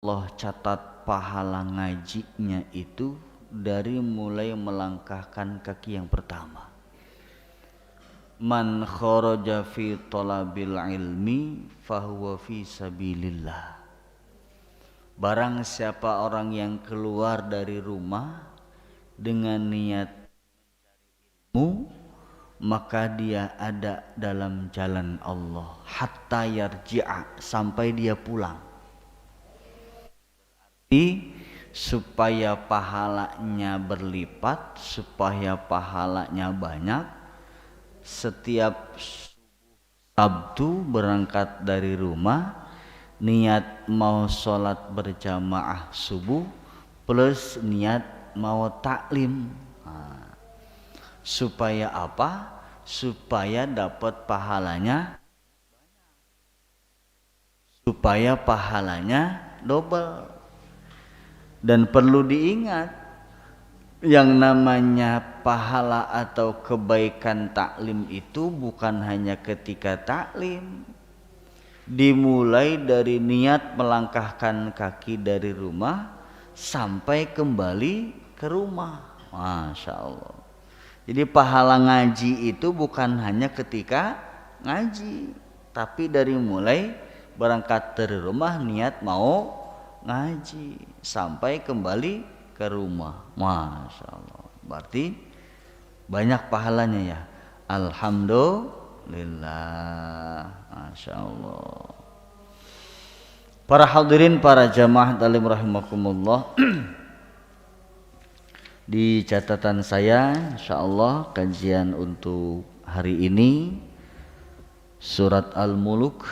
Allah catat pahala ngajinya itu dari mulai melangkahkan kaki yang pertama. Man kharaja fi talabil ilmi fahuwa fi sabilillah. Barang siapa orang yang keluar dari rumah dengan niat ilmu, maka dia ada dalam jalan Allah hatta yarji'a, sampai dia pulang. Supaya pahalanya berlipat, supaya pahalanya banyak, setiap Sabtu berangkat dari rumah, niat mau sholat berjamaah subuh plus niat mau taklim. Supaya apa? Supaya dapat pahalanya, supaya pahalanya double. Dan perlu diingat, yang namanya pahala atau kebaikan taklim itu bukan hanya ketika taklim. Dimulai dari niat melangkahkan kaki dari rumah sampai kembali ke rumah. Masya Allah. Jadi pahala ngaji itu bukan hanya ketika ngaji, tapi dari mulai berangkat dari rumah niat mau ngaji sampai kembali ke rumah. Masya Allah. Berarti banyak pahalanya ya. Alhamdulillah. Masya Allah. Para hadirin, para jamaah talim rahimakumullah. Di catatan saya, insya Allah kajian untuk hari ini surat Al-Muluk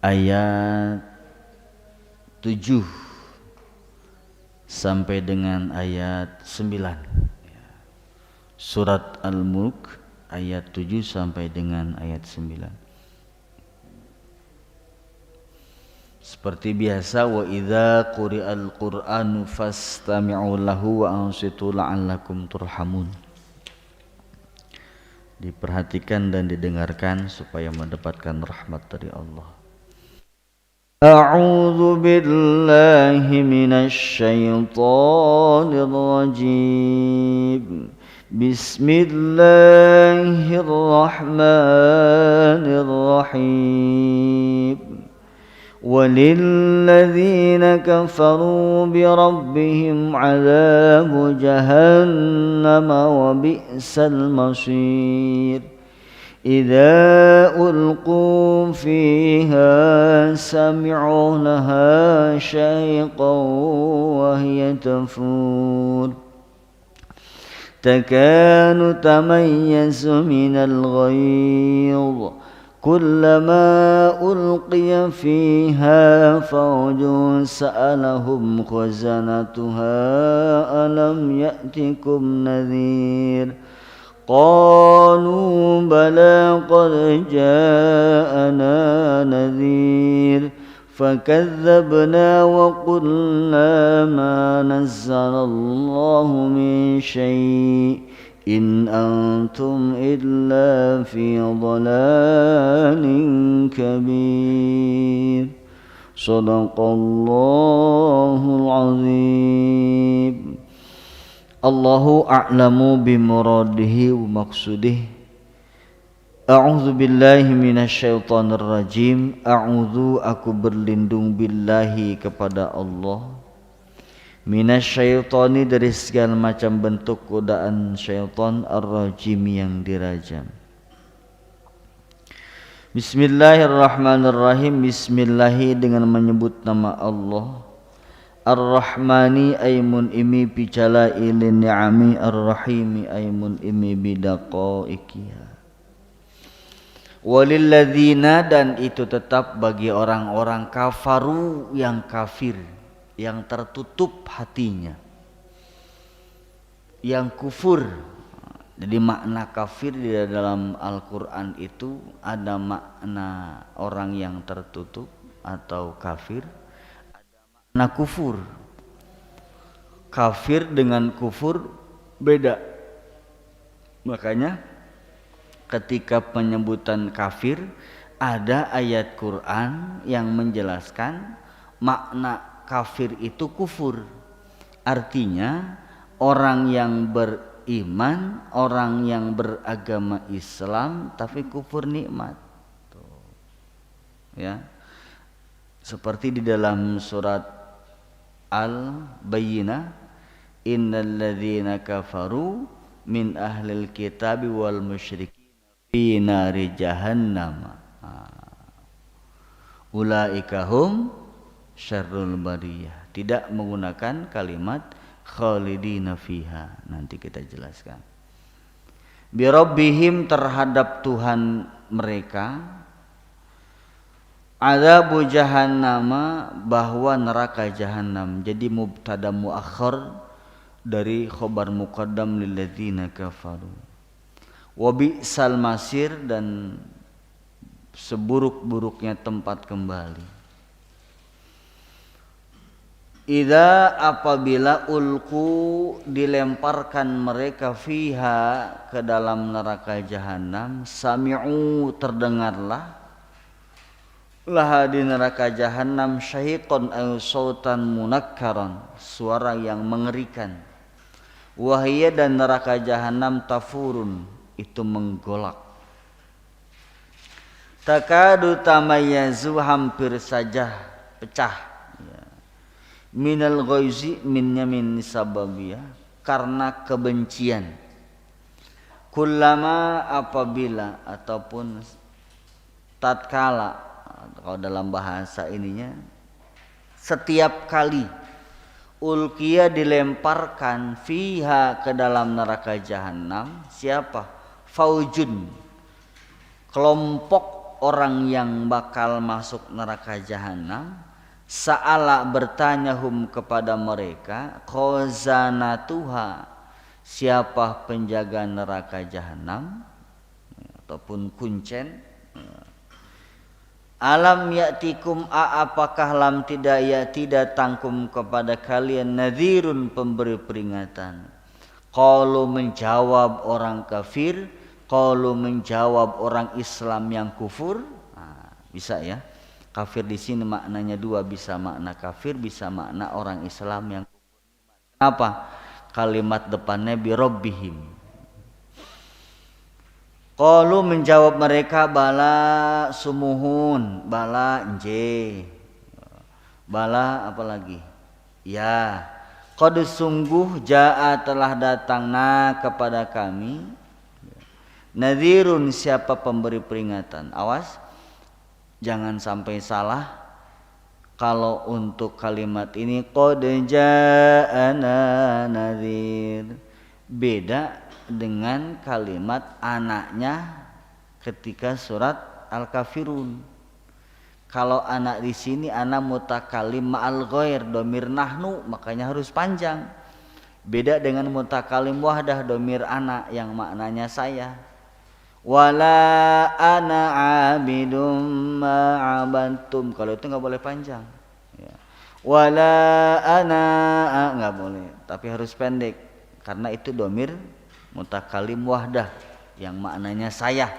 ayat 7 sampai dengan ayat 9. Surat Al-Mulk ayat 7 sampai dengan ayat 9. Seperti biasa, wa idza quri'al qur'anu fastami'u lahu wa ansitu la'allakum turhamun. Diperhatikan dan didengarkan supaya mendapatkan rahmat dari Allah. أعوذ بالله من الشيطان الرجيم بسم الله الرحمن الرحيم وللذين كفروا بربهم عذاب جهنم وبئس المصير إذا ألقوا فيها سمعوا لها شيقا وهي تفور تكاد تميز من الغيظ كلما ألقي فيها فوج سألهم خزنتها ألم يأتكم نذير قالوا بلى قد جاءنا نذير فكذبنا وقلنا ما نزل الله من شيء إن أنتم إلا في ضلال كبير صدق الله العظيم. Allahu a'lamu bimuradihi wa maqsudih. A'udzu billahi minasyaitonir rajim. A'udzu, aku berlindung billahi kepada Allah, minasyaitoni, dari segala macam bentuk godaan syaitan, ar-rajim, yang dirajam. Bismillahirrahmanirrahim. Bismillahi, dengan menyebut nama Allah. Ar-Rahmani aymun imi bijala ilin ni'ami, Ar-Rahimi aymun imi bidaqaikiha. Walilladzina, dan itu tetap bagi orang-orang kafaru, yang kafir, yang tertutup hatinya, yang kufur. Jadi makna kafir di dalam Al-Quran itu ada makna orang yang tertutup atau kafir, nah kufur. Kafir dengan kufur beda. Makanya ketika penyebutan kafir ada ayat Quran yang menjelaskan makna kafir itu kufur. Artinya orang yang beriman, orang yang beragama Islam tapi kufur nikmat. Tuh. Ya. Seperti di dalam surat Al-Bayyinah, innal ladzina kafaru min ahlil kitabi wal musyrikin fi nari jahannam. Ulaika hum syarrul bariyah. Tidak menggunakan kalimat khalidina fiha. Nanti kita jelaskan. Bi rabbihim, terhadap Tuhan mereka. Adzabu jahannama, bahwa neraka jahanam. Jadi mubtada muakhar dari khobar muqaddam lil ladzina kafaru. Wa bi'sal masir, dan seburuk-buruknya tempat kembali. Idza, apabila ulku, dilemparkan mereka fiha, ke dalam neraka jahanam, sami'u, terdengarlah laha, di neraka jahanam, syahiqan aw sautan munakkaran, suara yang mengerikan. Wahiyya, dan neraka jahanam, tafurun, itu menggolak. Takadu tamayyazu, hampir saja pecah. Minal ghaizi, minnya min sababiyah, karena kebencian. Kullama, apabila, ataupun tatkala, kalau dalam bahasa ininya setiap kali, ulqiya, dilemparkan, fiha, ke dalam neraka jahanam, siapa? Faujun, kelompok orang yang bakal masuk neraka jahanam. Sa'ala, bertanya, hum, kepada mereka, khazanatuha, siapa penjaga neraka jahanam ataupun kuncen. Alam ya'tikum, apakah lam tidak ya'ti, datangkum kepada kalian, nadhirun, pemberi peringatan. Qalu, menjawab orang kafir, qalu, menjawab orang Islam yang kufur. Bisa ya. Kafir di sini maknanya dua, bisa makna kafir, bisa makna orang Islam yang kufur. Kenapa? Kalimat depannya bi rabbihim. Qalu, menjawab mereka, bala sumuhun, bala nje. Bala apalagi? Ya. Qad, sungguh, jaa, telah datang, kepada kami, nadhirun, siapa pemberi peringatan. Awas, jangan sampai salah. Kalau untuk kalimat ini qad ja'ana nadhir, beda dengan kalimat anaknya ketika surat Al-Kafirun. Kalau anak di sini anak mutakalim ma'al ghair, domir nahnu, makanya harus panjang. Beda dengan mutakalim wahdah, domir anak yang maknanya saya. Wala ana abidum ma'abantum, kalau itu nggak boleh panjang ya. Wala ana, nggak boleh, tapi harus pendek karena itu domir mutakalim wahdah yang maknanya saya.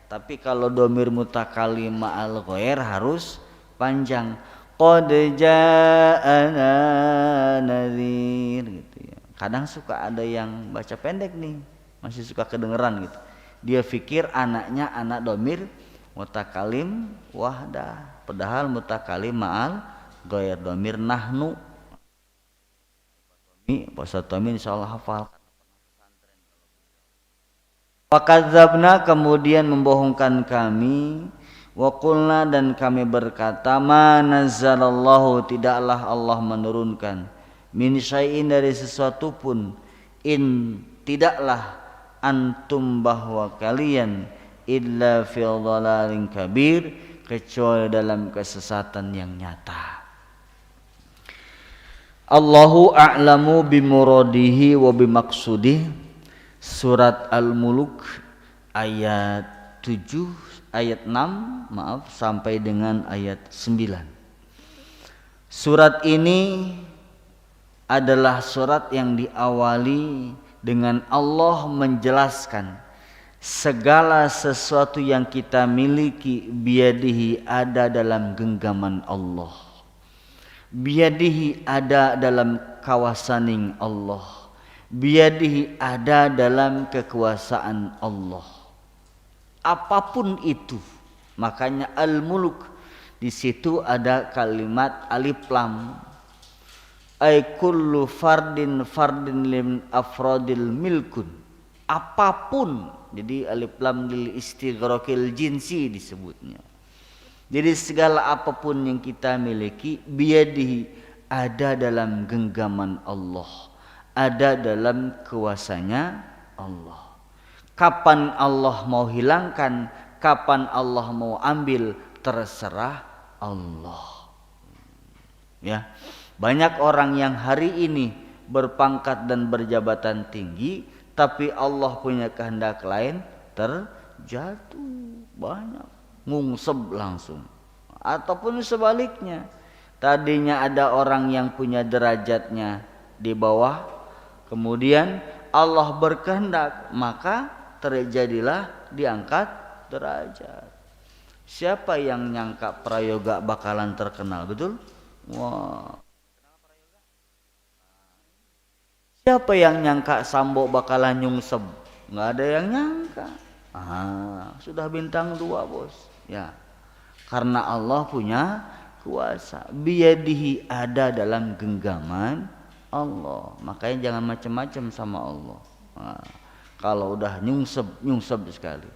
Tapi kalau domir mutakalim ma'al ghair harus panjang. Qad ja'ana nadhir, gitu ya. Kadang suka ada yang baca pendek nih, masih suka kedengeran gitu. Dia pikir anaknya anak domir mutakalim wahdah, padahal mutakalim ma'al ghair, domir nahnu. Bahasa Tommy insyaallah hafal. Fakadzabna, kemudian membohongkan kami. Wa qulna, dan kami berkata, ma nazzalallahu, tidaklah Allah menurunkan, min syai'in, dari sesuatu pun, in, tidaklah, antum, bahwa kalian, illa fil dhalalin kabir, kecuali dalam kesesatan yang nyata. Allahu a'lamu bimuradihi wa bimaksudih. Surat Al-Muluk ayat 7, ayat 6, maaf, sampai dengan ayat 9. Surat ini adalah surat yang diawali dengan Allah menjelaskan segala sesuatu yang kita miliki, biadihi, ada dalam genggaman Allah. Biyadihi ada dalam kawasaning Allah, biyadihi ada dalam kekuasaan Allah. Apapun itu, makanya al-mulk di situ ada kalimat alif lam. Ay kullu fardin lim afradil milkun. Apapun, jadi alif lam lil istighraqil jinsi disebutnya. Jadi segala apapun yang kita miliki biyadihi ada dalam genggaman Allah, ada dalam kuasanya Allah. Kapan Allah mau hilangkan, kapan Allah mau ambil, terserah Allah. Ya, banyak orang yang hari ini berpangkat dan berjabatan tinggi, tapi Allah punya kehendak lain, terjatuh. Banyak ngungsep langsung. Ataupun sebaliknya, tadinya ada orang yang punya derajatnya di bawah, kemudian Allah berkehendak, maka terjadilah diangkat derajat. Siapa yang nyangka Prayoga bakalan terkenal, betul? Wah. Siapa yang nyangka Sambo bakalan nyungsep? Nggak ada yang nyangka. Sudah bintang 2 bos. Ya, karena Allah punya kuasa. Biyadihi ada dalam genggaman Allah. Makanya jangan macam-macam sama Allah. Kalau udah nyungsep sekali.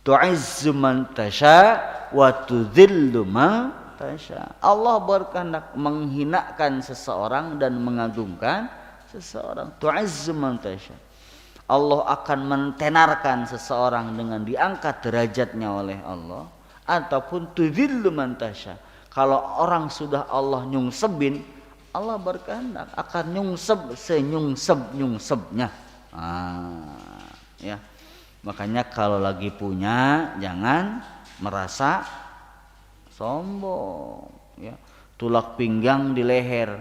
Tu'izzu man tasha wa tudhillu man tasha. Allah berkehendak menghinakan seseorang dan mengagungkan seseorang. Tu'izzu man tasha. Allah akan mentenarkan seseorang dengan diangkat derajatnya oleh Allah, ataupun tudhillu man tasha. Kalau orang sudah Allah nyungsebin, Allah berkehendak akan nyungsep senyungsep-nyungsepnya. Ya. Makanya kalau lagi punya jangan merasa sombong, ya. Tulak pinggang di leher,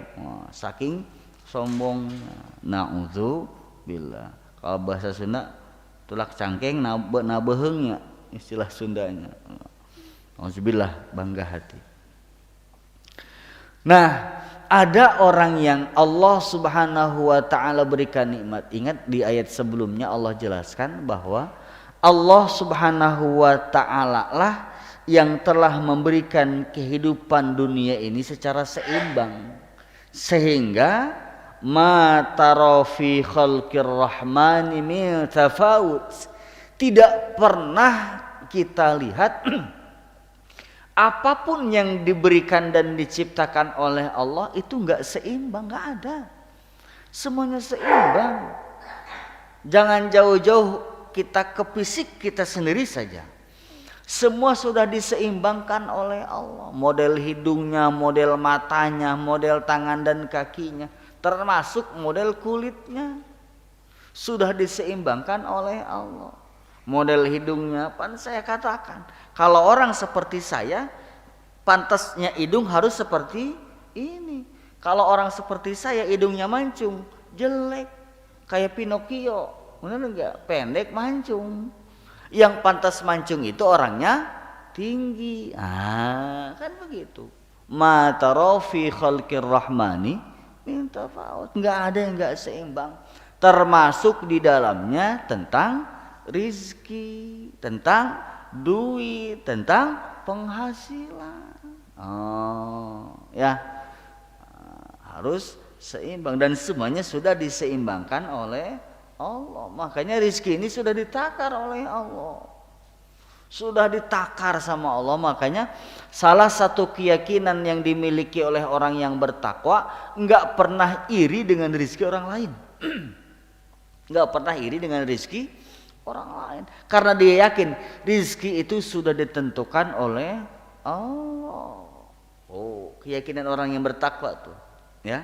saking sombongnya. Na'udzubillah. Kalau bahasa Sunda tulak cangkeng nabeheungnya, istilah Sundanya. Na'udzubillah, bangga hati. Nah, ada orang yang Allah Subhanahu wa ta'ala berikan nikmat. Ingat di ayat sebelumnya Allah jelaskan bahwa Allah Subhanahu wa ta'ala lah yang telah memberikan kehidupan dunia ini secara seimbang, sehingga ma tara fi khalqir rahmani min tafawut. Tidak pernah kita lihat apapun yang diberikan dan diciptakan oleh Allah itu enggak seimbang, enggak ada. Semuanya seimbang. Jangan jauh-jauh kita ke fisik kita sendiri saja. Semua sudah diseimbangkan oleh Allah. Model hidungnya, model matanya, model tangan dan kakinya, termasuk model kulitnya sudah diseimbangkan oleh Allah. Model hidungnya, saya katakan, kalau orang seperti saya, pantasnya hidung harus seperti ini. Kalau orang seperti saya, hidungnya mancung, jelek, kayak Pinocchio, benar enggak? Pendek mancung. Yang pantas mancung itu orangnya tinggi. Kan begitu. Ma tara fi khalqir rahmani min tafawut. Enggak ada yang enggak seimbang. Termasuk di dalamnya tentang rizki, tentang duit, tentang penghasilan. Ya, harus seimbang dan semuanya sudah diseimbangkan oleh Allah. Makanya rizki ini sudah ditakar oleh Allah, sudah ditakar sama Allah. Makanya salah satu keyakinan yang dimiliki oleh orang yang bertakwa, enggak pernah iri dengan rizki orang lain. Enggak pernah iri dengan rizki orang lain, karena dia yakin rizki itu sudah ditentukan oleh Allah. Keyakinan orang yang bertakwa tuh, ya.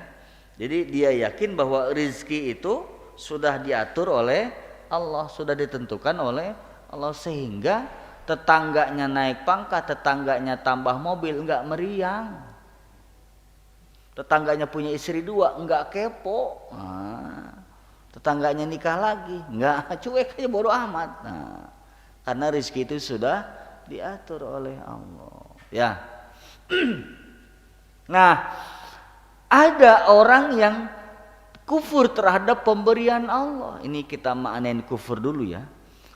Jadi dia yakin bahwa rizki itu sudah diatur oleh Allah, sudah ditentukan oleh Allah, sehingga tetangganya naik pangkat, tetangganya tambah mobil, enggak meriang. Tetangganya punya istri 2, enggak kepo. Tetangganya nikah lagi, enggak, cuek aja, bodo amat. Karena rezeki itu sudah diatur oleh Allah. Ya. Nah, Ada orang yang kufur terhadap pemberian Allah. Ini kita maknain kufur dulu ya.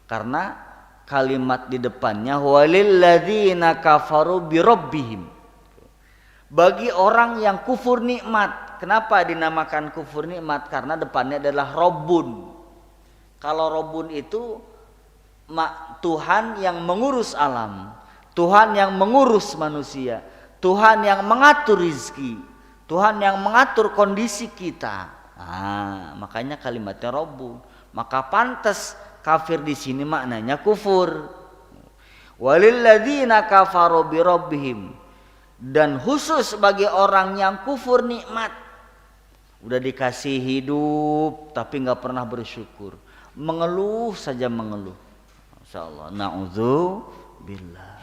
Karena kalimat di depannya walilladzina kafaru birabbihim. Bagi orang yang kufur nikmat. Kenapa dinamakan kufur nikmat? Karena depannya adalah Rabbun. Kalau Rabbun itu Tuhan yang mengurus alam, Tuhan yang mengurus manusia, Tuhan yang mengatur rizki, Tuhan yang mengatur kondisi kita. Makanya kalimatnya Rabbun. Maka pantas kafir di sini maknanya kufur. Walilladzina kafaru birabbihim. Dan khusus bagi orang yang kufur nikmat, udah dikasih hidup tapi nggak pernah bersyukur, mengeluh saja mengeluh. Insyaallah, na'udzubillah.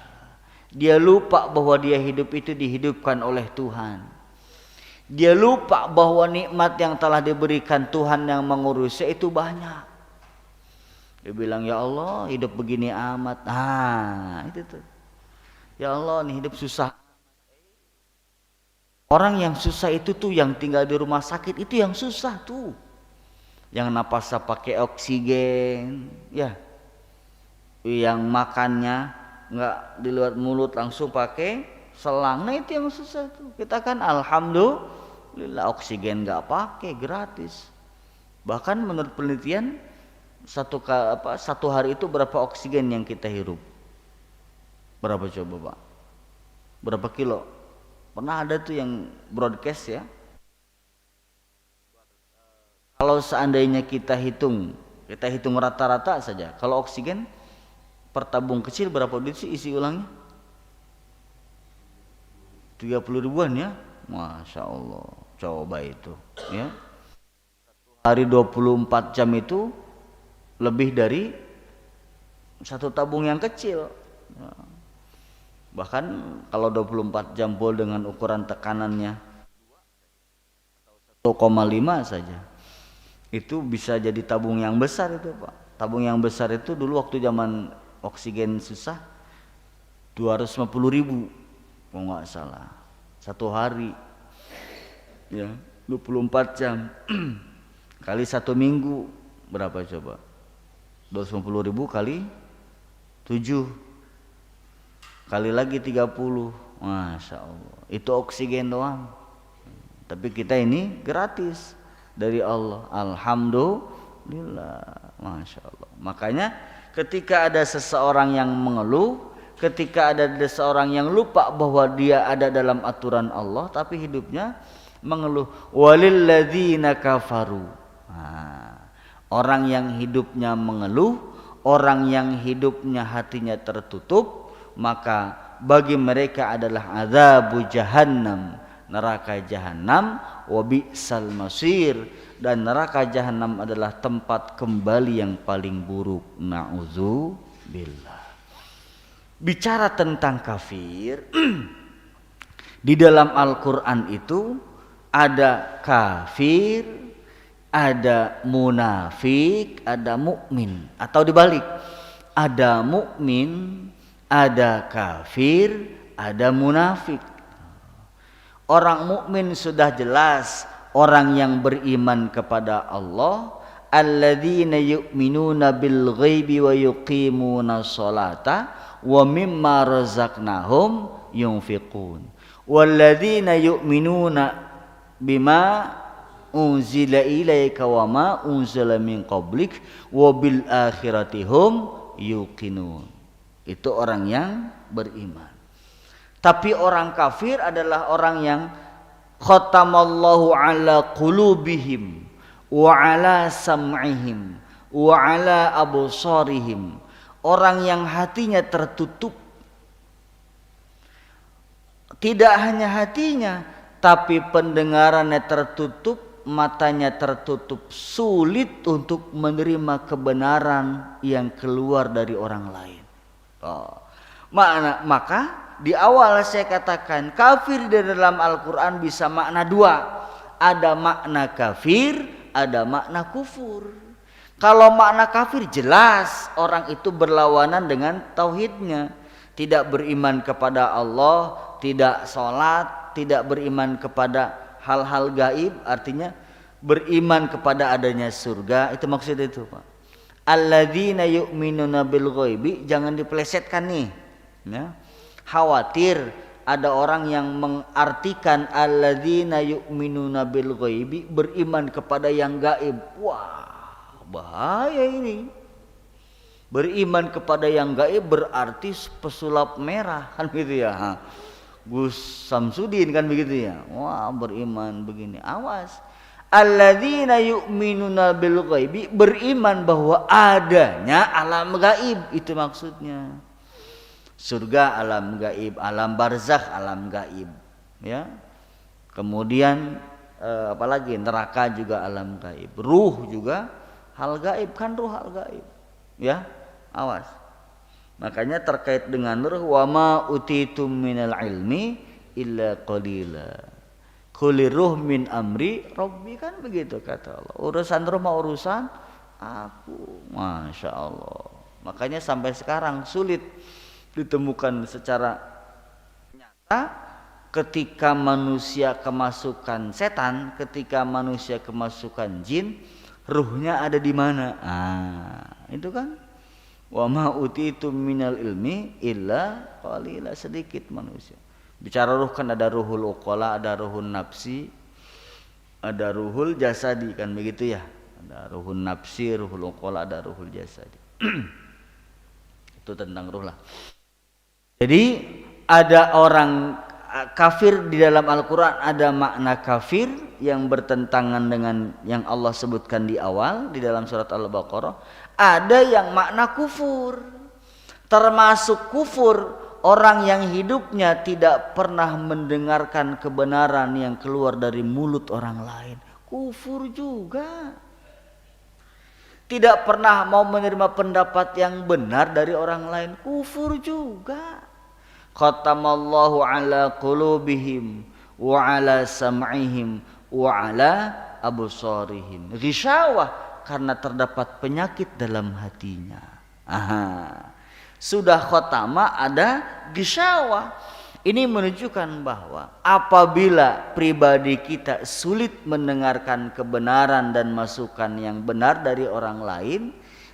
Dia lupa bahwa dia hidup itu dihidupkan oleh Tuhan. Dia lupa bahwa nikmat yang telah diberikan Tuhan yang mengurusnya itu banyak. Dia bilang, ya Allah hidup begini amat. Itu tuh. Ya Allah nih hidup susah. Orang yang susah itu tuh yang tinggal di rumah sakit itu yang susah tuh. Yang napasnya pakai oksigen, ya. Yang makannya nggak di luar mulut langsung pakai selang. Nah itu yang susah tuh. Kita kan alhamdulillah oksigen nggak pakai, gratis. Bahkan menurut penelitian satu hari itu berapa oksigen yang kita hirup? Berapa coba Pak? Berapa kilo? Pernah ada tuh yang broadcast ya. Kalau seandainya kita hitung rata-rata saja. Kalau oksigen per tabung kecil berapa duit sih isi ulangnya? 30 ribuan ya. Masya Allah. Coba itu ya. Hari 24 jam itu lebih dari satu tabung yang kecil. Bahkan kalau 24 jam full dengan ukuran tekanannya 1,5 saja, itu bisa jadi tabung yang besar itu Pak. Tabung yang besar itu dulu waktu zaman oksigen susah 250 ribu kalau nggak salah satu hari ya, 24 jam kali satu minggu berapa coba? 250 ribu kali 7 kali lagi 30. Masya Allah, itu oksigen doang. Tapi kita ini gratis dari Allah. Alhamdulillah. Masya Allah. Makanya ketika ada seseorang yang mengeluh, ketika ada seseorang yang lupa bahwa dia ada dalam aturan Allah tapi hidupnya mengeluh, walilladzina kafaru. Orang yang hidupnya mengeluh, orang yang hidupnya hatinya tertutup, maka bagi mereka adalah azabu jahannam, neraka jahanam, wa bi'sal masir, dan neraka jahanam adalah tempat kembali yang paling buruk. Na'udzubillah. Bicara tentang kafir di dalam Al-Qur'an itu ada kafir, ada munafik, ada mukmin, atau dibalik, ada mukmin, ada kafir, ada munafik. Orang mukmin sudah jelas orang yang beriman kepada Allah, alladzina yu'minuna bil ghaibi wa yuqimuna sholata wa mimma razaqnahum yunfiqun. Walladzina yu'minuna bima unzila ilaika wa ma unzila min qablik wa bil akhirati hum yuqinun. Itu orang yang beriman. Tapi orang kafir adalah orang yang khatamallahu ala qulubihim wa ala sam'ihim wa ala absarihim. Orang yang hatinya tertutup. Tidak hanya hatinya, tapi pendengarannya tertutup, matanya tertutup, sulit untuk menerima kebenaran yang keluar dari orang lain. Maka di awal saya katakan kafir di dalam Al-Quran bisa makna dua. Ada makna kafir, ada makna kufur. Kalau makna kafir jelas orang itu berlawanan dengan tauhidnya, tidak beriman kepada Allah, tidak sholat, tidak beriman kepada hal-hal gaib, artinya beriman kepada adanya surga, itu maksudnya itu Pak. Alladzina yu'minuna bil ghaibi, jangan dipelesetkan nih ya. Khawatir ada orang yang mengartikan alladzina yu'minuna bil ghaibi, beriman kepada yang gaib. Wah, bahaya ini. Beriman kepada yang gaib berarti pesulap merah kan gitu ya. Gus Samsudin kan begitu ya. Wah, beriman begini. Awas. Alladzina yu'minuna bil ghaibi, beriman bahwa adanya alam gaib, itu maksudnya. Surga alam gaib, alam barzakh alam gaib, ya. Kemudian apalagi neraka juga alam gaib, ruh juga hal gaib, kan ruh hal gaib, ya. Awas. Makanya terkait dengan ruh, wa ma utitum minal ilmi illa qalila. Quli ruh min amri rabbi, kan begitu kata Allah. Urusan ruh mah urusan aku. Masya Allah. Makanya sampai sekarang sulit ditemukan secara nyata ketika manusia kemasukan setan, ketika manusia kemasukan jin, ruhnya ada di mana? Itu kan. Wa ma utitum minal ilmi illa qalila, sedikit manusia. Bicara ruh kan ada ruhul uqala, ada ruhul nafsi, ada ruhul jasadi, kan begitu ya. Ada ruhul nafsi, ruhul uqala, ada ruhul jasadi. Itu tentang ruh lah. Jadi ada orang kafir di dalam Al-Quran, ada makna kafir yang bertentangan dengan yang Allah sebutkan di awal di dalam surat Al-Baqarah. Ada yang makna kufur, termasuk kufur orang yang hidupnya tidak pernah mendengarkan kebenaran yang keluar dari mulut orang lain. Kufur juga. Tidak pernah mau menerima pendapat yang benar dari orang lain. Kufur juga. Khatamallahu ala qulubihim wa ala sam'ihim wa ala absarihim. Ghisyawah, karena terdapat penyakit dalam hatinya. Sudah khotama, ada ghisyawah. Ini menunjukkan bahwa apabila pribadi kita sulit mendengarkan kebenaran dan masukan yang benar dari orang lain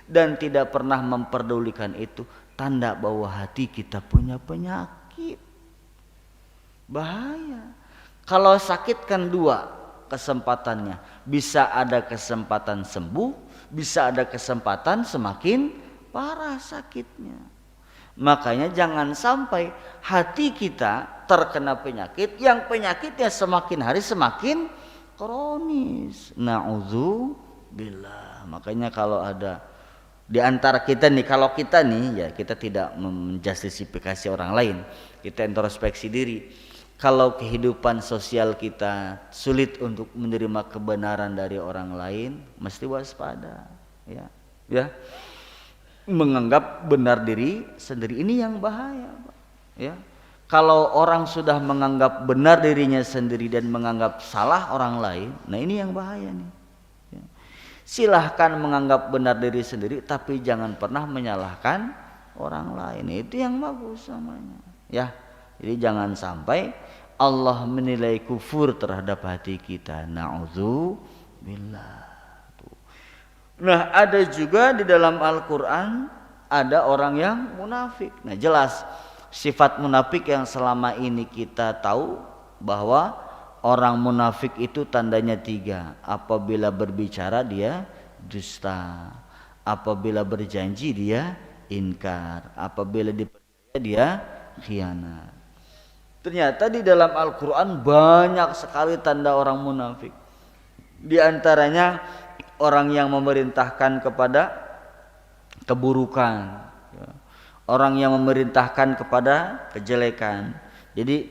dan tidak pernah memperdulikan itu, tanda bahwa hati kita punya penyakit. Bahaya. Kalau sakit kan dua kesempatannya, bisa ada kesempatan sembuh, bisa ada kesempatan semakin parah sakitnya. Makanya jangan sampai hati kita terkena penyakit yang penyakitnya semakin hari semakin kronis. Na'udzubillah. Makanya kalau ada di antara kita nih, kalau kita nih ya, kita tidak menjustifikasi orang lain, kita introspeksi diri. Kalau kehidupan sosial kita sulit untuk menerima kebenaran dari orang lain, mesti waspada, ya. Menganggap benar diri sendiri, ini yang bahaya, Pak. Ya. Kalau orang sudah menganggap benar dirinya sendiri dan menganggap salah orang lain, nah ini yang bahaya nih. Ya. Silahkan menganggap benar diri sendiri, tapi jangan pernah menyalahkan orang lain. Itu yang bagus namanya. Ya. Jadi jangan sampai Allah menilai kufur terhadap hati kita. Na'udzubillah. Nah, ada juga di dalam Al-Quran ada orang yang munafik. Nah, jelas sifat munafik yang selama ini kita tahu bahwa orang munafik itu tandanya 3. Apabila berbicara dia dusta, apabila berjanji dia inkar, apabila dipercaya dia khianat. Ternyata di dalam Al-Quran banyak sekali tanda orang munafik. Di antaranya orang yang memerintahkan kepada keburukan, orang yang memerintahkan kepada kejelekan. Jadi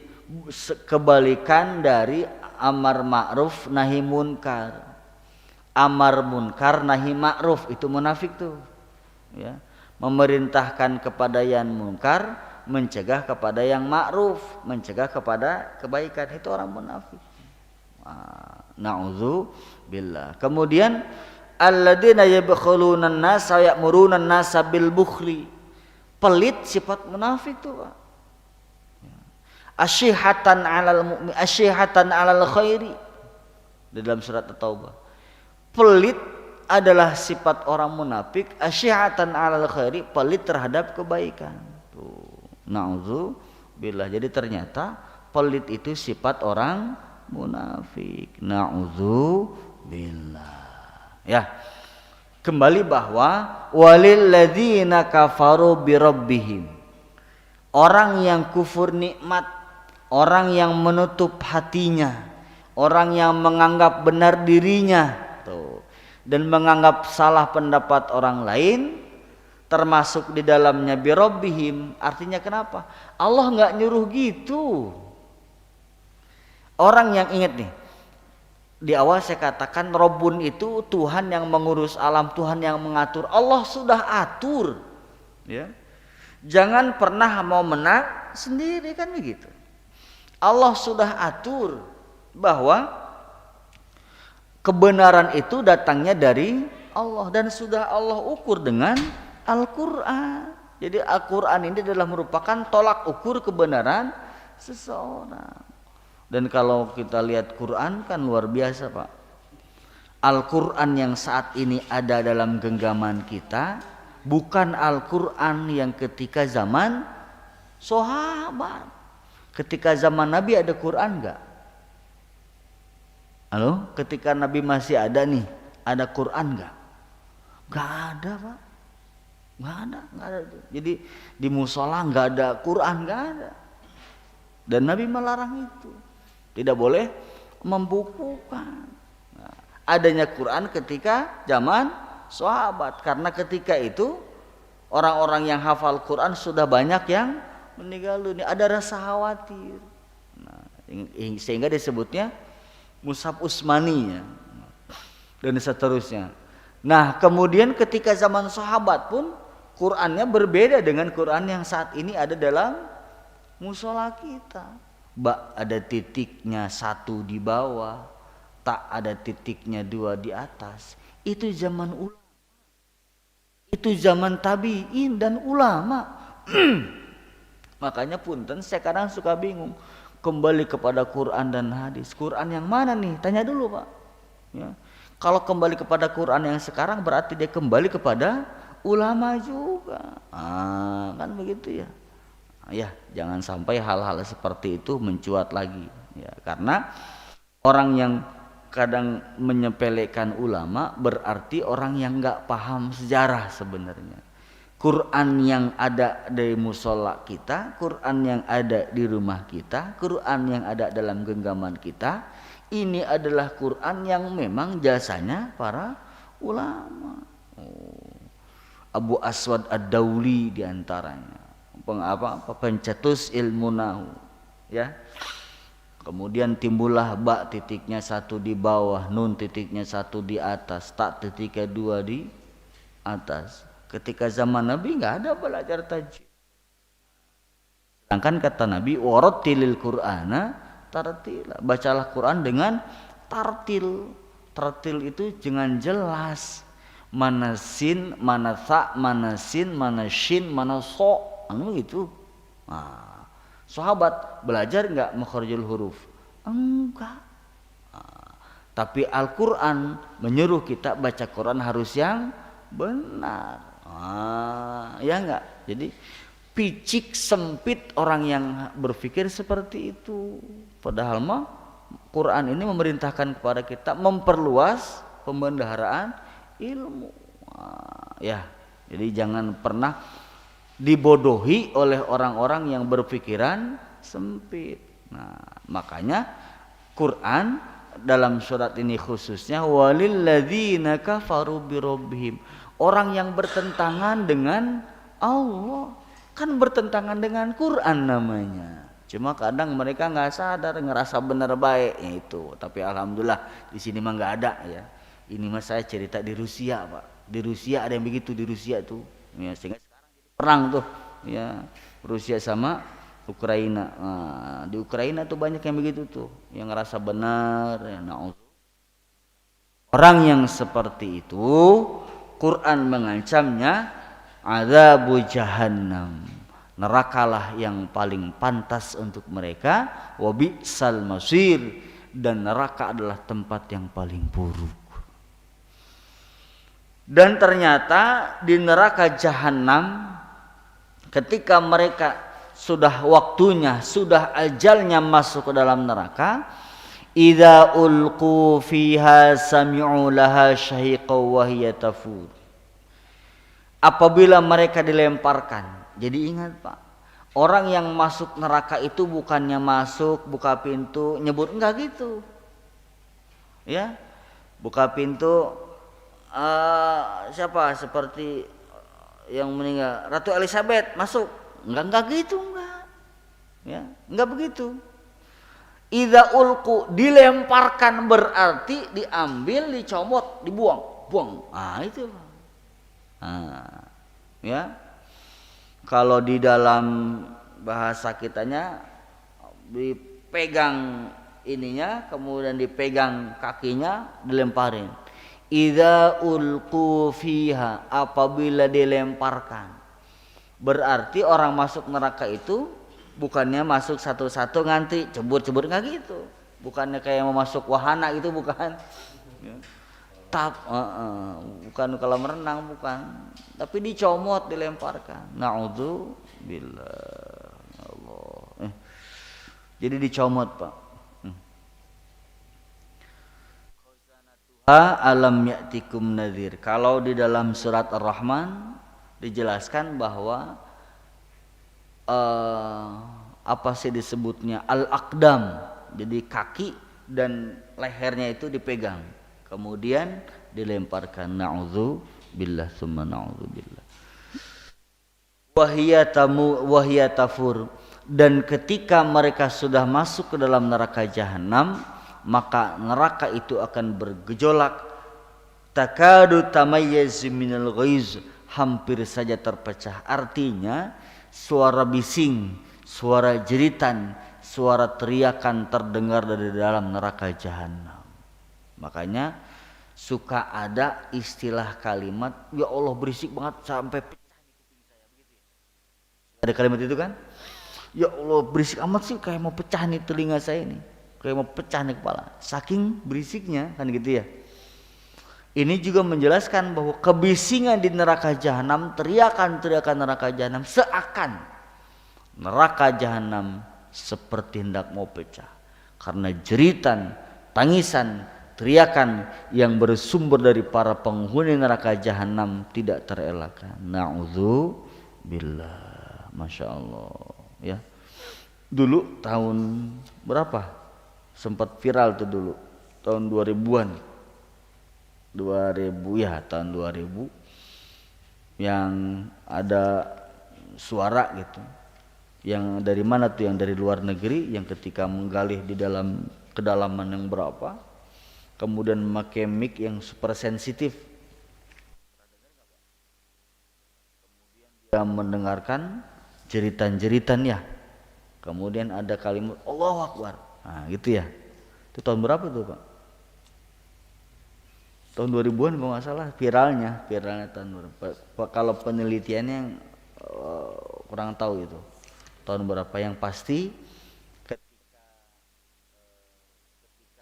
kebalikan dari amar ma'ruf nahi munkar. Amar munkar nahi ma'ruf, itu munafik tuh. Ya. Memerintahkan kepada yang munkar, mencegah kepada yang ma'ruf, mencegah kepada kebaikan, itu orang munafik. Na'udzubillah. Kemudian alladzina yabkhuluna an-nasa ya'muruna an-nasa bil bukhli. Pelit sifat munafik tuh, Pak. Asyihatan 'alal mu'min, asyihatan 'alal khairi. di dalam surat At-Taubah. Pelit adalah sifat orang munafik, asyihatan 'alal khairi, pelit terhadap kebaikan. Tuh, na'udzubillah. Jadi ternyata pelit itu sifat orang munafik. Na'udzubillah. Ya. Kembali bahwa walil ladzina kafaru birabbihim. Orang yang kufur nikmat, orang yang menutup hatinya, orang yang menganggap benar dirinya, dan menganggap salah pendapat orang lain, termasuk di dalamnya birabbihim. Artinya kenapa? Allah nggak nyuruh gitu. Orang yang ingat nih, di awal saya katakan Rabbun itu Tuhan yang mengurus alam, Tuhan yang mengatur. Allah sudah atur, ya. Jangan pernah mau menang sendiri, kan begitu. Allah sudah atur bahwa kebenaran itu datangnya dari Allah dan sudah Allah ukur dengan Al-Quran. Jadi Al-Quran ini adalah merupakan tolak ukur kebenaran seseorang. Dan kalau kita lihat Quran kan luar biasa, Pak. Al-Quran yang saat ini ada dalam genggaman kita bukan Al-Quran yang ketika zaman sahabat. Ketika zaman Nabi ada Quran enggak? Halo, ketika Nabi masih ada nih, ada Quran nggak? Nggak ada, Pak. Nggak ada. Jadi di musola nggak ada Quran, nggak ada. Dan Nabi melarang itu, tidak boleh membukukan. Nah, adanya Quran ketika zaman sahabat, karena ketika itu orang-orang yang hafal Quran sudah banyak yang meninggal dunia, ada rasa khawatir. Nah, sehingga disebutnya Mushaf Utsmani, ya, dan seterusnya. Nah, kemudian ketika zaman sahabat pun Qurannya berbeda dengan Quran yang saat ini ada dalam musola kita. Ada titiknya 1 di bawah, tak ada titiknya 2 di atas. Itu zaman ulama. Itu zaman tabi'in dan ulama. Makanya punten saya kadang suka bingung. Kembali kepada Quran dan hadis. Quran yang mana nih? Tanya dulu, Pak. Ya. Kalau kembali kepada Quran yang sekarang berarti dia kembali kepada ulama juga. Kan begitu ya. Ya, jangan sampai hal-hal seperti itu mencuat lagi. Ya, karena orang yang kadang menyepelekan ulama berarti orang yang nggak paham sejarah sebenarnya. Quran yang ada di musola kita, Quran yang ada di rumah kita, Quran yang ada dalam genggaman kita, ini adalah Quran yang memang jasanya para ulama. Abu Aswad Ad-Dauli diantaranya, pencetus ilmu nahu, ya. Kemudian timbullah ba titiknya 1 di bawah, nun titiknya 1 di atas, tak titiknya 2 di atas. Ketika zaman Nabi nggak ada belajar tajwid. Sedangkan kata Nabi, warattilil Qur'ana tartila. Bacalah Quran dengan tartil. Tartil itu dengan jelas. Mana sin, mana ta, mana sin, mana shin, mana so. Gitu. Nah, sahabat belajar nggak makharijul huruf? Enggak. Nah, tapi Al-Quran menyuruh kita baca Quran harus yang benar. Ya enggak. Jadi picik sempit orang yang berpikir seperti itu. Padahal mah Quran ini memerintahkan kepada kita memperluas pembendaharaan ilmu. Ya, jadi jangan pernah dibodohi oleh orang-orang yang berpikiran sempit. Nah, makanya Quran dalam surat ini khususnya walil ladzina kafaru birabbihim. Orang yang bertentangan dengan Allah kan bertentangan dengan Quran namanya. Cuma kadang mereka nggak sadar, ngerasa benar baiknya itu. Tapi alhamdulillah di sini mah nggak ada ya. Ini mah saya cerita di Rusia, Pak. Di Rusia ada yang begitu, di Rusia tuh. Ya, sehingga sekarang jadi perang tuh. Ya, Rusia sama Ukraina. Nah, di Ukraina tuh banyak yang begitu tuh, yang ngerasa benar. Ya, orang yang seperti itu Quran mengancamnya azabu jahannam, nerakalah yang paling pantas untuk mereka, wa bi'sal masir, dan neraka adalah tempat yang paling buruk. Dan ternyata di neraka jahanam ketika mereka sudah waktunya, sudah ajalnya masuk ke dalam neraka, idza ulqu fiha sami'u laha syahiqan wa hiya tafur. Apabila mereka dilemparkan, jadi ingat Pak, orang yang masuk neraka itu bukannya masuk, buka pintu, nyebut, enggak gitu. Ya, buka pintu, siapa seperti yang meninggal, Ratu Elizabeth masuk, enggak gitu, enggak. Ya, enggak begitu. Idza ulqu, dilemparkan berarti diambil, dicomot, dibuang, buang. Ah itu. Ya. Kalau di dalam bahasa kitanya dipegang ininya, kemudian dipegang kakinya, dilemparin. Idza ulqu fiha, apabila dilemparkan. Berarti orang masuk neraka itu bukannya masuk satu-satu nganti cebur-cebur, enggak gitu. Bukannya kayak mau masuk wahana gitu, bukan. Bukan kalau merenang, bukan. Tapi dicomot, dilemparkan. Na'udzubillah. Allah. Jadi dicomot, Pak. Alam ya'tikum nadhir. Kalau di dalam surat Ar-Rahman dijelaskan bahwa apa sih disebutnya al-aqdam, jadi kaki dan lehernya itu dipegang, kemudian dilemparkan. Na'udzubillah summa na'udzubillah. Wahia tafur, dan ketika mereka sudah masuk ke dalam neraka jahanam, maka neraka itu akan bergejolak. Takadu tamayyazu minal ghaiz, hampir saja terpecah. Artinya suara bising, suara jeritan, suara teriakan terdengar dari dalam neraka jahanam. Makanya suka ada istilah kalimat, ya Allah berisik banget sampai pecah nih kuping saya, begitu ya. Ada kalimat itu kan? Ya Allah berisik amat sih, kayak mau pecah nih telinga saya ini, kayak mau pecah nih kepala, saking berisiknya kan gitu ya. Ini juga menjelaskan bahwa kebisingan di neraka jahanam, teriakan-teriakan neraka jahanam, seakan neraka jahanam seperti hendak mau pecah karena jeritan, tangisan, teriakan yang bersumber dari para penghuni neraka jahanam tidak terelakkan. Na'udzubillah. Masya Allah ya. Dulu tahun berapa sempat viral tuh dulu, tahun 2000-an, 2000 ya, tahun 2000, yang ada suara gitu, yang dari mana tuh, yang dari luar negeri, yang ketika menggali di dalam kedalaman yang berapa, kemudian memakai mic yang super sensitif, kemudian dia mendengarkan jeritan-jeritan ya, kemudian ada kalimat Allahu Akbar, nah gitu ya. Itu tahun berapa tuh Pak? Tahun 2000-an kalau nggak salah viralnya tahun berapa. Kalau penelitiannya kurang tahu itu tahun berapa. Yang pasti ketika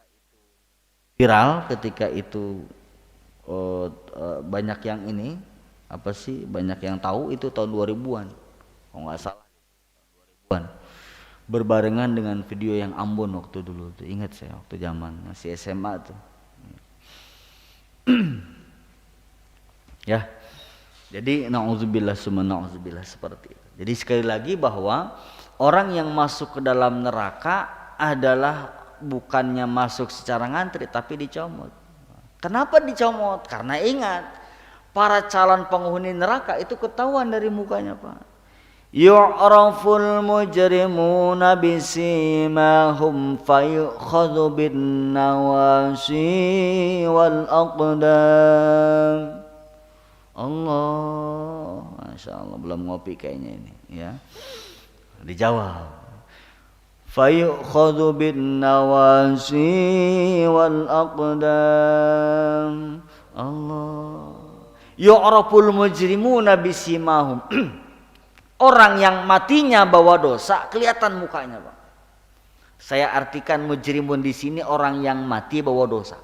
itu viral, ketika itu banyak yang ini apa sih, banyak yang tahu, itu tahun 2000-an kalau nggak salah, tahun 2000-an, berbarengan dengan video yang Ambon waktu dulu tuh. Ingat saya waktu zaman masih SMA tuh. Ya, jadi na'udzubillah summa na'udzubillah seperti itu. Jadi sekali lagi bahwa orang yang masuk ke dalam neraka adalah bukannya masuk secara ngantri, tapi dicomot. Kenapa dicomot? Karena ingat, para calon penghuni neraka itu ketahuan dari mukanya Pak. Yu'raful mujrimuna bisimahum fayukhadhu bin nawasi wal aqdam. Allah, Masya Allah, belum ngopi kayaknya ini ya. Dijawab. Fayukhadhu bin nawasi wal aqdam. Allah. Yu'raful mujrimuna bisimahum. Orang yang matinya bawa dosa kelihatan mukanya Pak. Saya artikan mujrimun di sini orang yang mati bawa dosa.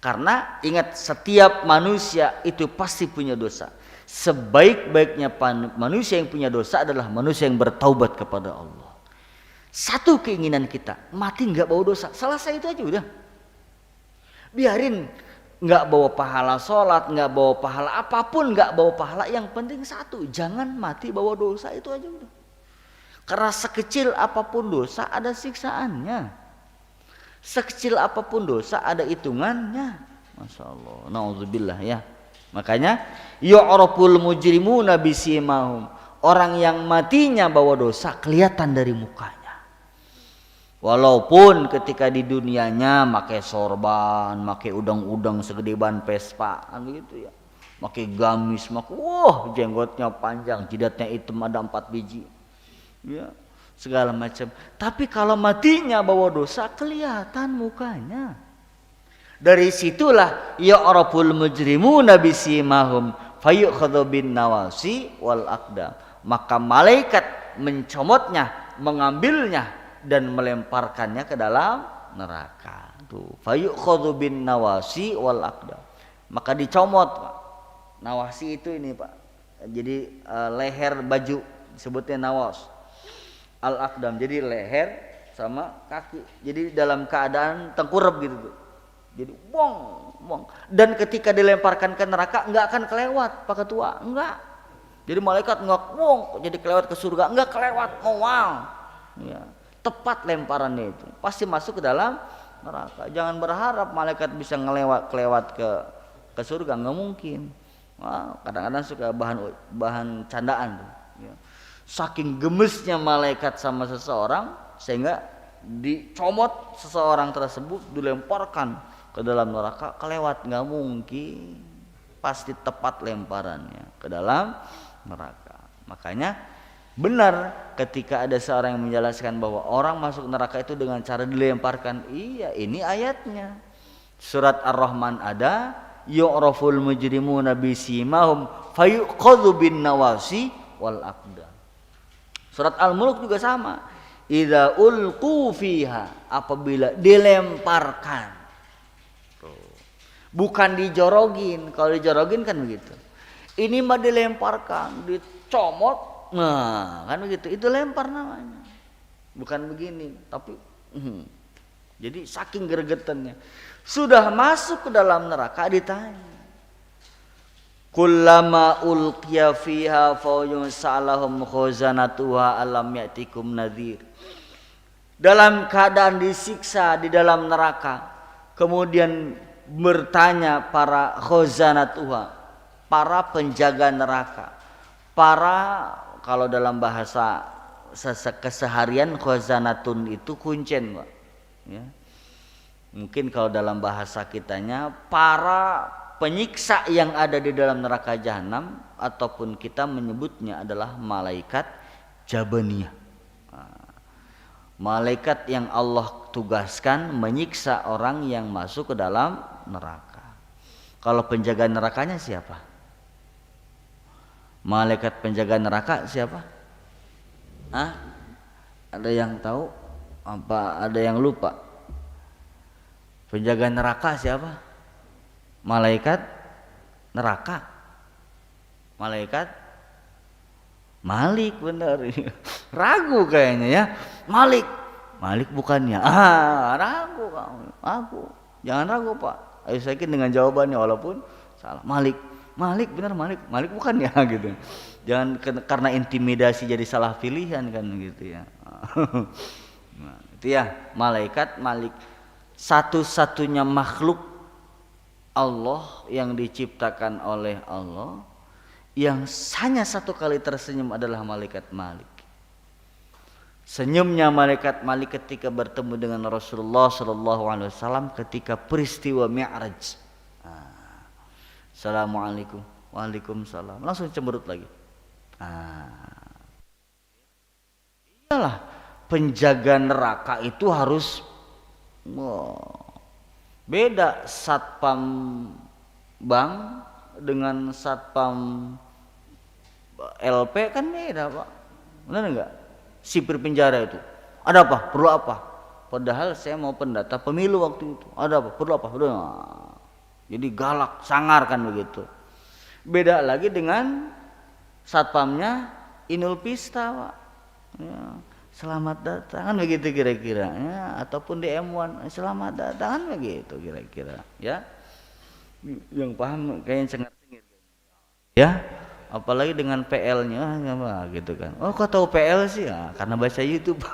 Karena ingat, setiap manusia itu pasti punya dosa. Sebaik-baiknya manusia yang punya dosa adalah manusia yang bertaubat kepada Allah. Satu keinginan kita, mati nggak bawa dosa, selesai itu aja udah. Biarin nggak bawa pahala sholat, nggak bawa pahala apapun, nggak bawa pahala, yang penting satu, jangan mati bawa dosa, itu aja udah. Karena sekecil apapun dosa ada siksaannya, sekecil apapun dosa ada hitungannya. Masya Allah, na'udzubillah ya. Makanya yu'raful mujrimuna bisimahum, orang yang matinya bawa dosa kelihatan dari mukanya. Walaupun ketika di dunianya pakai sorban, pakai udang-udang segede ban Vespa gitu ya, pakai gamis, wah jenggotnya panjang, jidatnya hitam ada 4 biji, ya segala macam. Tapi kalau matinya bawa dosa kelihatan mukanya. Dari situlah ya'raful mujrimuna bisimahum fayukhadhu bin nawasi wal aqdam, maka malaikat mencomotnya, mengambilnya dan melemparkannya ke dalam neraka. Tuh, fayukhadhu bin nawasi wal aqdam, maka dicomot, Pak. Nawasi itu ini, Pak. Jadi leher baju disebutnya nawas. Al aqdam jadi leher sama kaki. Jadi dalam keadaan tengkurap gitu tuh. Jadi bong. Dan ketika dilemparkan ke neraka nggak akan kelewat, Pak Ketua, enggak. Jadi malaikat nggak jadi kelewat ke surga, enggak kelewat, wow. Ya, tepat lemparannya itu, pasti masuk ke dalam neraka. Jangan berharap malaikat bisa kelewat ke surga, nggak mungkin. Wah, kadang-kadang suka bahan candaan tuh. Ya. Saking gemesnya malaikat sama seseorang sehingga dicomot seseorang tersebut, dilemparkan ke dalam neraka, kelewat nggak mungkin, pasti tepat lemparannya ke dalam neraka. Makanya benar ketika ada seorang yang menjelaskan bahwa orang masuk neraka itu dengan cara dilemparkan. Iya, ini ayatnya. Surat Ar-Rahman ada, yu'raful mujrimuna bisimahum fayuqadhu bin nawasi wal aqdam. Surat Al-Mulk juga sama. Idza ulqu fiha, apabila dilemparkan. Bukan dijorogin. Kalau dijorogin kan begitu. Ini mah dilemparkan, dicomot. Nah, kan begitu. Itu lempar namanya. Bukan begini, tapi jadi saking gregetannya. Sudah masuk ke dalam neraka ditanya. Kullama ulqiya fiha fawjun sa'alahum khazanatuha alam ya'tikum nadhir. Dalam keadaan disiksa di dalam neraka, kemudian bertanya para khazanatuha, para penjaga neraka, kalau dalam bahasa keseharian khazanatun itu kuncen, Pak. Ya. Mungkin kalau dalam bahasa kitanya para penyiksa yang ada di dalam neraka jahanam, ataupun kita menyebutnya adalah malaikat jabaniyah. Malaikat yang Allah tugaskan menyiksa orang yang masuk ke dalam neraka. Kalau penjaga nerakanya siapa? Malaikat penjaga neraka siapa? Ada yang tahu? Apa ada yang lupa? Penjaga neraka siapa? Malaikat neraka. Malaikat Malik, benar. Ragu kayaknya ya. Malik bukannya. Ragu kamu. Aku. Jangan ragu, Pak. Ayo saya yakin dengan jawabannya walaupun salah. Malik benar, Malik bukannya gitu. Jangan karena intimidasi jadi salah pilihan kan gitu ya. Nah, itu ya, malaikat Malik. Satu-satunya makhluk Allah yang diciptakan oleh Allah yang hanya satu kali tersenyum adalah malaikat Malik. Senyumnya malaikat Malik ketika bertemu dengan Rasulullah SAW ketika peristiwa Mi'raj. Assalamualaikum, waalaikumsalam, langsung cemberut lagi. Iyalah, penjaga neraka itu harus beda satpam bank dengan satpam LP kan beda, Pak. Benar enggak? Sipir penjara itu Ada apa? Perlu apa? Padahal saya mau pendata pemilu waktu itu. Ada apa? Perlu apa? Jadi galak, sangar kan begitu. Beda lagi dengan satpamnya Inul Pista, Pak. Ya, selamat datang kan begitu kira-kira ya, ataupun di M1 selamat datang kan begitu kira-kira ya. Yang paham kayaknya cengar-cengir ya, apalagi dengan PL-nya gitu kan. Oh, kok tahu PL sih? Ya, karena baca YouTube.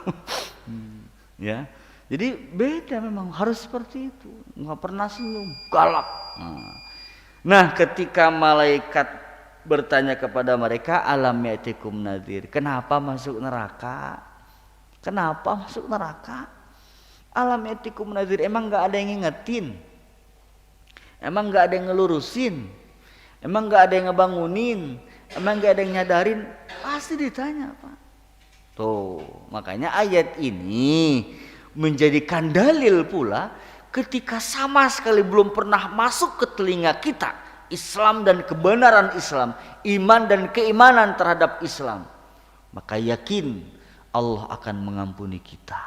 Ya. Jadi beda, memang harus seperti itu. Nggak pernah senyum, galak. Nah, ketika malaikat bertanya kepada mereka, alam ya'tikum nadhir, kenapa masuk neraka? Kenapa masuk neraka? Alam ya'tikum nadhir, emang nggak ada yang ngingetin? Emang nggak ada yang ngelurusin? Emang nggak ada yang ngebangunin? Emang nggak ada yang nyadarin? Pasti ditanya, Pak. Tuh, makanya ayat ini menjadikan dalil pula ketika sama sekali belum pernah masuk ke telinga kita Islam dan kebenaran Islam, iman dan keimanan terhadap Islam, maka yakin Allah akan mengampuni kita.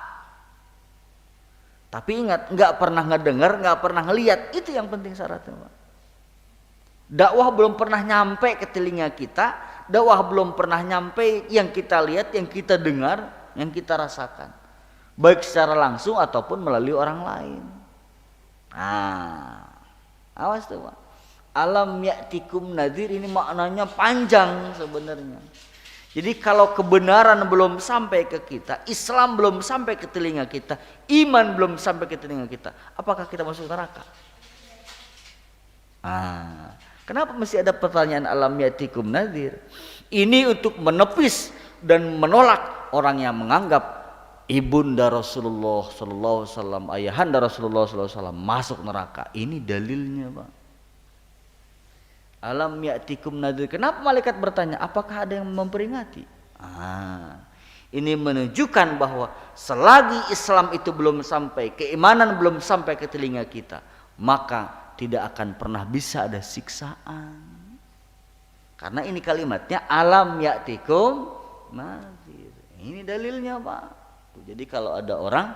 Tapi ingat, nggak pernah ngedengar, nggak pernah ngelihat, itu yang penting syaratnya, Pak. Dakwah belum pernah nyampe ke telinga kita, dakwah belum pernah nyampe yang kita lihat, yang kita dengar, yang kita rasakan, baik secara langsung ataupun melalui orang lain. Nah, awas tuh, Pak. Alam ya'tikum nadhir ini maknanya panjang sebenarnya. Jadi kalau kebenaran belum sampai ke kita, Islam belum sampai ke telinga kita, iman belum sampai ke telinga kita, apakah kita masuk neraka? Kenapa mesti ada pertanyaan alam ya'tikum nadhir? Ini untuk menepis dan menolak orang yang menganggap ibunda Rasulullah sallallahu alaihi wasallam, ayahanda Rasulullah sallallahu alaihi wasallam masuk neraka. Ini dalilnya, Pak. Alam ya'tikum nadhir. Kenapa malaikat bertanya? Apakah ada yang memperingati? Ini menunjukkan bahwa selagi Islam itu belum sampai, keimanan belum sampai ke telinga kita, maka tidak akan pernah bisa ada siksaan. Karena ini kalimatnya alam ya'tikum nadhir. Ini dalilnya, Pak. Jadi kalau ada orang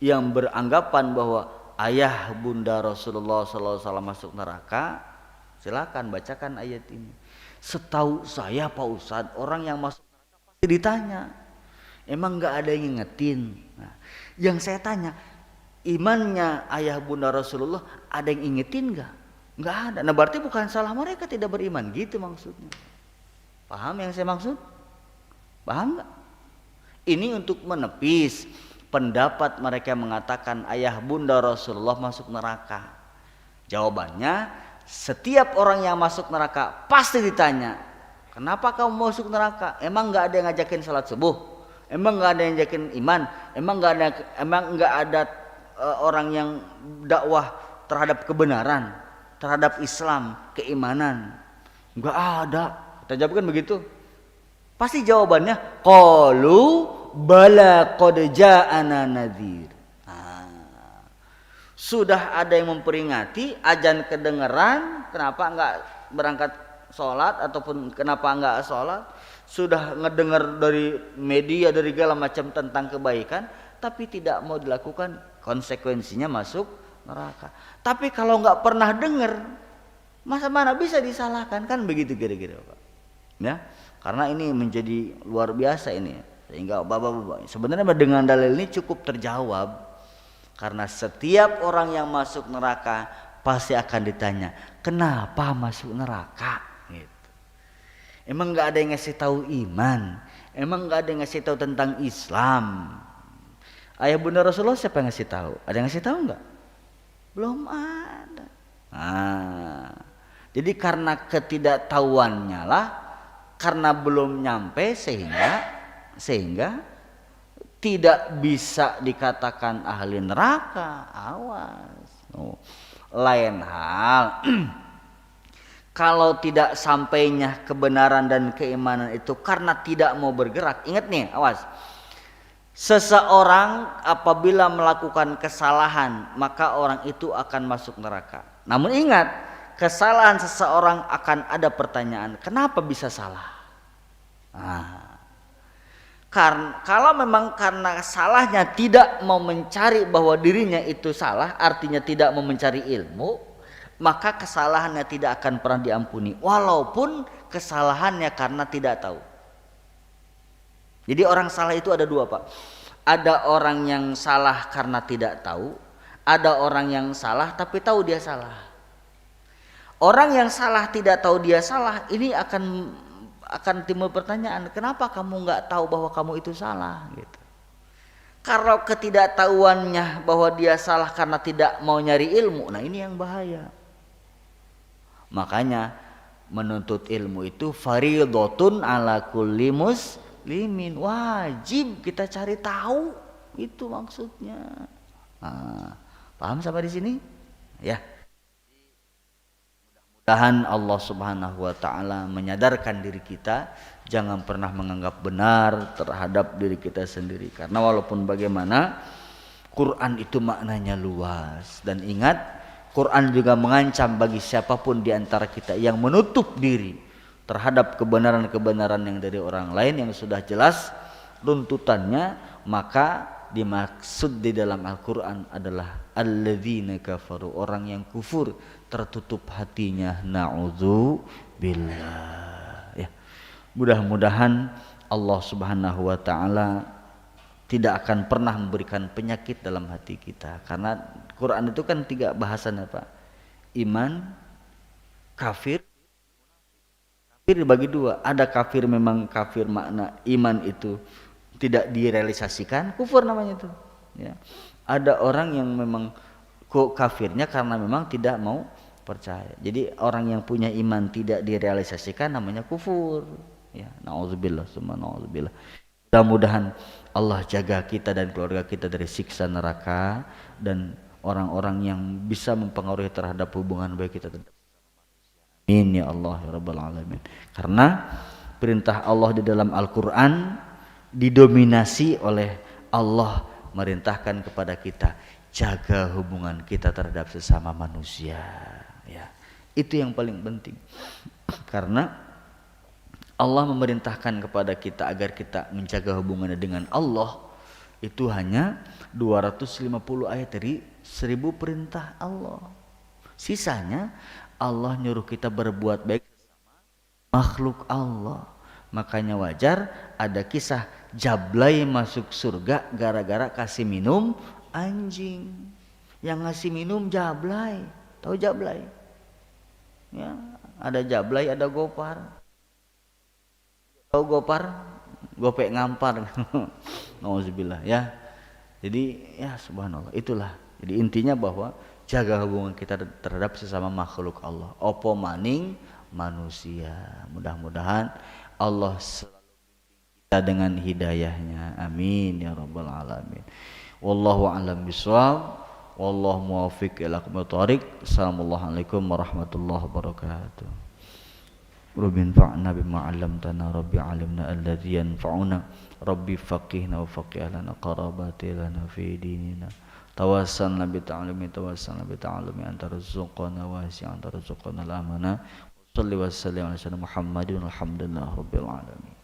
yang beranggapan bahwa ayah bunda Rasulullah SAW masuk neraka, silakan bacakan ayat ini. Setahu saya, Pak Ustadz, orang yang masuk neraka pasti ditanya, emang nggak ada yang ngingetin? Nah, yang saya tanya, imannya ayah bunda Rasulullah ada yang ingetin nggak? Nggak ada. Nah, berarti bukan salah mereka tidak beriman, gitu maksudnya. Paham yang saya maksud? Paham nggak? Ini untuk menepis pendapat mereka yang mengatakan ayah bunda Rasulullah masuk neraka. Jawabannya, setiap orang yang masuk neraka pasti ditanya, kenapa kamu masuk neraka? Emang nggak ada yang ngajakin salat subuh? Emang nggak ada yang ngajakin iman? Emang nggak ada orang yang dakwah terhadap kebenaran, terhadap Islam, keimanan? Nggak ada. Kita jawabkan begitu. Pasti jawabannya qalu bala qad ja'ana nadhir. Sudah ada yang memperingati, azan kedengeran, kenapa enggak berangkat sholat ataupun kenapa enggak sholat? Sudah ngedengar dari media, dari segala macam tentang kebaikan, tapi tidak mau dilakukan, konsekuensinya masuk neraka. Tapi kalau enggak pernah dengar, masa mana bisa disalahkan? Kan begitu kira-kira, Pak. Ya, karena ini menjadi luar biasa ini, sehingga bapak-bapak sebenarnya dengan dalil ini cukup terjawab. Karena setiap orang yang masuk neraka pasti akan ditanya, kenapa masuk neraka? Gitu. Emang nggak ada yang ngasih tahu iman? Emang nggak ada yang ngasih tahu tentang Islam? Ayah bunda Rasulullah siapa yang ngasih tahu? Ada yang ngasih tahu nggak? Belum ada. Jadi karena ketidaktahuannya lah, karena belum nyampe sehingga tidak bisa dikatakan ahli neraka. Awas. Lain hal kalau tidak sampainya kebenaran dan keimanan itu karena tidak mau bergerak. Ingat nih, awas. Seseorang apabila melakukan kesalahan, maka orang itu akan masuk neraka. Namun ingat, kesalahan seseorang akan ada pertanyaan, kenapa bisa salah? Karena kalau memang karena salahnya tidak mau mencari bahwa dirinya itu salah, artinya tidak mau mencari ilmu, maka kesalahannya tidak akan pernah diampuni walaupun kesalahannya karena tidak tahu. Jadi orang salah itu ada dua, Pak. Ada orang yang salah karena tidak tahu, ada orang yang salah tapi tahu dia salah. Orang yang salah tidak tahu dia salah, ini akan timbul pertanyaan, kenapa kamu nggak tahu bahwa kamu itu salah gitu. Kalau ketidaktahuannya bahwa dia salah karena tidak mau nyari ilmu, nah ini yang bahaya. Makanya menuntut ilmu itu fardhotun ala kulli muslimin, wajib kita cari tahu, itu maksudnya. Nah, paham sampai di sini? Ya. Mudah-mudahan Allah Subhanahu wa taala menyadarkan diri kita jangan pernah menganggap benar terhadap diri kita sendiri, karena walaupun bagaimana Quran itu maknanya luas, dan ingat Quran juga mengancam bagi siapapun di antara kita yang menutup diri terhadap kebenaran-kebenaran yang dari orang lain yang sudah jelas runtutannya, maka dimaksud di dalam Al-Quran adalah alladzina kafaru, orang yang kufur tertutup hatinya, na'udzubillah. Ya, mudah-mudahan Allah Subhanahu wa taala tidak akan pernah memberikan penyakit dalam hati kita, karena Quran itu kan 3 bahasannya, Pak. Iman, kafir. Kafir dibagi 2. Ada kafir memang kafir makna iman itu tidak direalisasikan, kufur namanya itu. Ya. Ada orang yang memang kafirnya karena memang tidak mau percaya. Jadi orang yang punya iman tidak direalisasikan namanya kufur. Ya, nauzubillah, summa nauzubillah. Mudah-mudahan Allah jaga kita dan keluarga kita dari siksa neraka dan orang-orang yang bisa mempengaruhi terhadap hubungan baik kita. Amin ya Allah ya rabbal alamin. Karena perintah Allah di dalam Al-Qur'an didominasi oleh Allah merintahkan kepada kita jaga hubungan kita terhadap sesama manusia, ya. Itu yang paling penting. Karena Allah memerintahkan kepada kita agar kita menjaga hubungannya dengan Allah itu hanya 250 ayat dari 1000 perintah Allah. Sisanya Allah nyuruh kita berbuat baik sama makhluk Allah. Makanya wajar ada kisah Jablay masuk surga gara-gara kasih minum anjing. Yang ngasih minum Jablay. Tahu Jablay? Ya, ada Jablay, ada Gopar. Tahu Gopar? Gopek ngampar. Nauzubillah ya. Jadi ya subhanallah, itulah. Jadi intinya bahwa jaga hubungan kita terhadap sesama makhluk Allah. Opo maning manusia. Mudah-mudahan Allah selalu bimbing kita dengan hidayahnya. Amin ya rabbal alamin. Wallahu a'lam bishawab. Wallahu muwaffiq ila aqwamit thoriq. Assalamualaikum warahmatullahi wabarakatuh. Rabbi anfa'na bima 'allamtana, Rabbi 'allimna alladhi yanfa'una, Rabbi faqihna wa faqih lana qarabati lana fi dinina. Tawassalna bi ta'limi anta rizqana wa anta rizqana al-amana. Shalli wa sallim ala Muhammadin walhamdulillahi rabbil alamin.